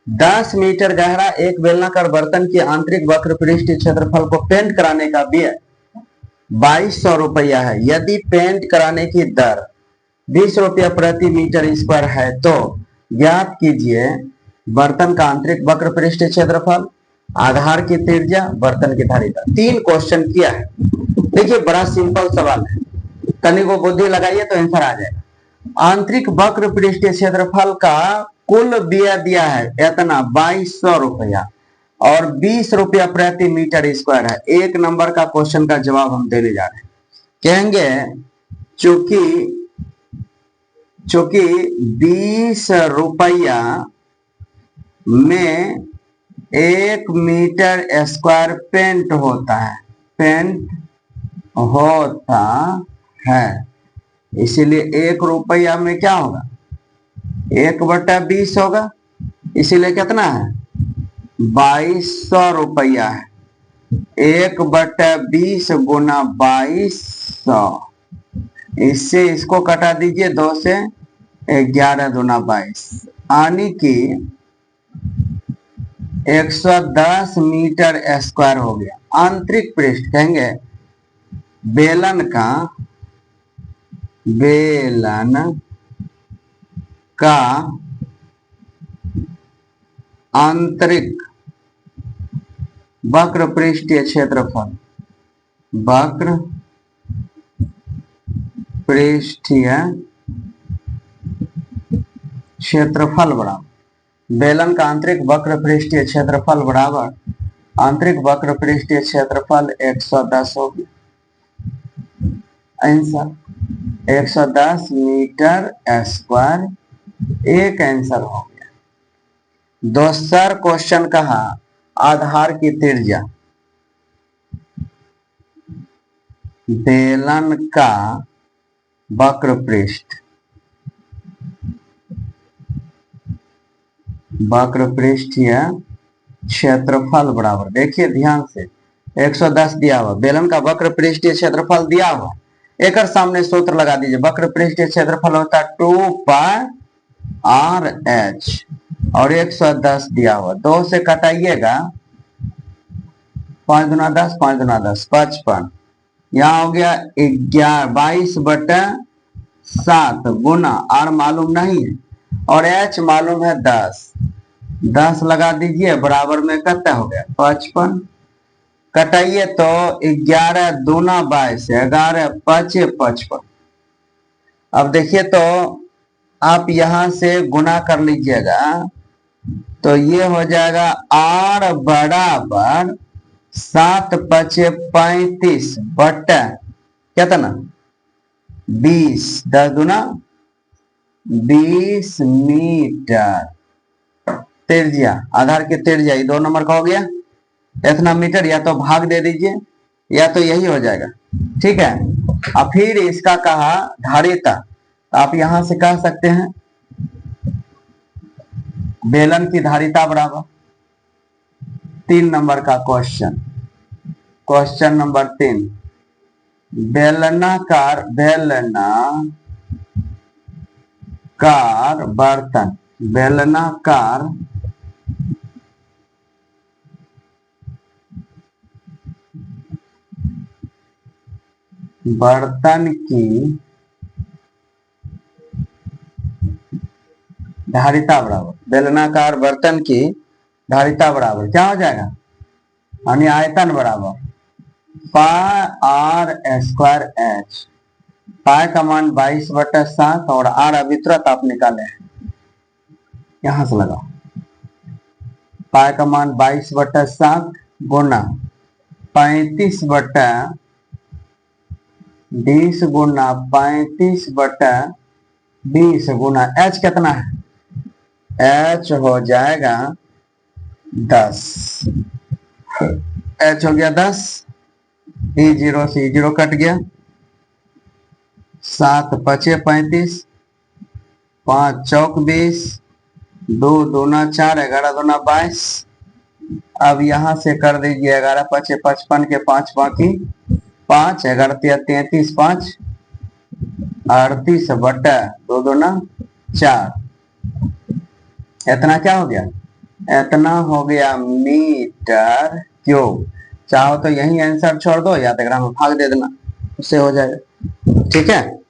10 metre गहरा एक बेलनाकार बर्तन की आंतरिक वक्र पृष्ठीय क्षेत्रफल को पेंट कराने का व्यय 2200 रुपया है। यदि पेंट कराने की दर 20 रुपया प्रति मीटर स्क्वायर है तो ज्ञात कीजिए बर्तन का आंतरिक वक्र पृष्ठीय क्षेत्रफल, आधार की त्रिज्या, बर्तन की धारिता। 3 क्वेश्चन किया है। देखिए बड़ा सिंपल सवाल है, तनिक को बुद्धि लगाइए तो आंसर आ जाएगा। आंतरिक वक्र पृष्ठीय क्षेत्रफल का कुल व्यय दिया है इतना 2200 रुपया और 20 रुपया प्रति मीटर स्क्वायर है। 1 नंबर का क्वेश्चन का जवाब हम देने जा रहे हैं। कहेंगे चूंकि 20 रुपया में 1 मीटर स्क्वायर पेंट होता है, इसीलिए 1 रुपया में क्या होगा, 1/20 होगा, इसीलिए कितना है 2200 रुपया है। 1/20 गुना 2200, इससे इसको कटा दीजिए 2 से, 11 दूना 22, यानी कि 110 मीटर स्क्वायर हो गया। आंतरिक पृष्ठ कहेंगे बेलन का आंतरिक वक्र पृष्ठीय क्षेत्रफल, वक्र पृष्ठीय क्षेत्रफल बराबर बेलन का आंतरिक वक्र पृष्ठीय क्षेत्रफल बराबर आंतरिक वक्र पृष्ठीय क्षेत्रफल 110 हो गया। आंसर 110 मीटर स्क्वायर, एक आंसर हो गया। दूसरा क्वेश्चन कहा आधार की त्रिज्या बेलन का वक्र पृष्ठीय क्षेत्रफल बराबर, देखिए ध्यान से 110 दिया हुआ, बेलन का वक्र पृष्ठीय क्षेत्रफल दिया हुआ, एक सामने सूत्र लगा दीजिए। वक्र पृष्ठीय क्षेत्रफल होता है 2πRh और 110 दिया हुआ, 2 से कटाइएगा 5 दूना 10, 5 दूना 10 55, यहाँ हो गया 22/7 गुना R मालूम नहीं है और H मालूम है 10, 10 लगा दीजिए बराबर में कितना हो गया 55, कटाइए तो 11 दूना 22, 11 5 55। अब देखिए तो आप यहां से गुना कर लीजिएगा तो ये हो जाएगा R बराबर 7 5 35 बटा कितना 20, 10 दूना 20 मीटर त्रिज्या, आधार की त्रिज्या 2 नंबर का हो गया इतना मीटर, या तो भाग दे दीजिए या तो यही हो जाएगा, ठीक है। अब फिर इसका कहा धारिता, तो आप यहां से कह सकते हैं बेलन की धारिता बराबर 3 नंबर का क्वेश्चन नंबर 3, बेलनाकार बर्तन की धारिता बराबर, बेलनाकार बर्तन की धारिता बराबर क्या हो जाएगा, यानी आयतन बराबर πr²h, पाई का मान 22/7 और R अभी तुरंत आप निकाले हैं, यहां से लगाओ, पाई का मान 22/7 गुना 35/20 गुना 35/20 गुना H कितना है, H हो जाएगा 10, H हो गया 10, E0 से E0 कट गया, 7 5 35, 5 चौक 20, 2 दूना 4, 11 दूना 22। अब यहां से कर दीजिए 11 5 55 के 5 बाकी 5, 11 33, 5 38 बटा 2 दूना 4, इतना क्या हो गया इतना हो गया मीटर क्यूब। चाहो तो यही आंसर छोड़ दो या तो ग्राम में भाग दे देना, उससे हो जाएगा। ठीक है।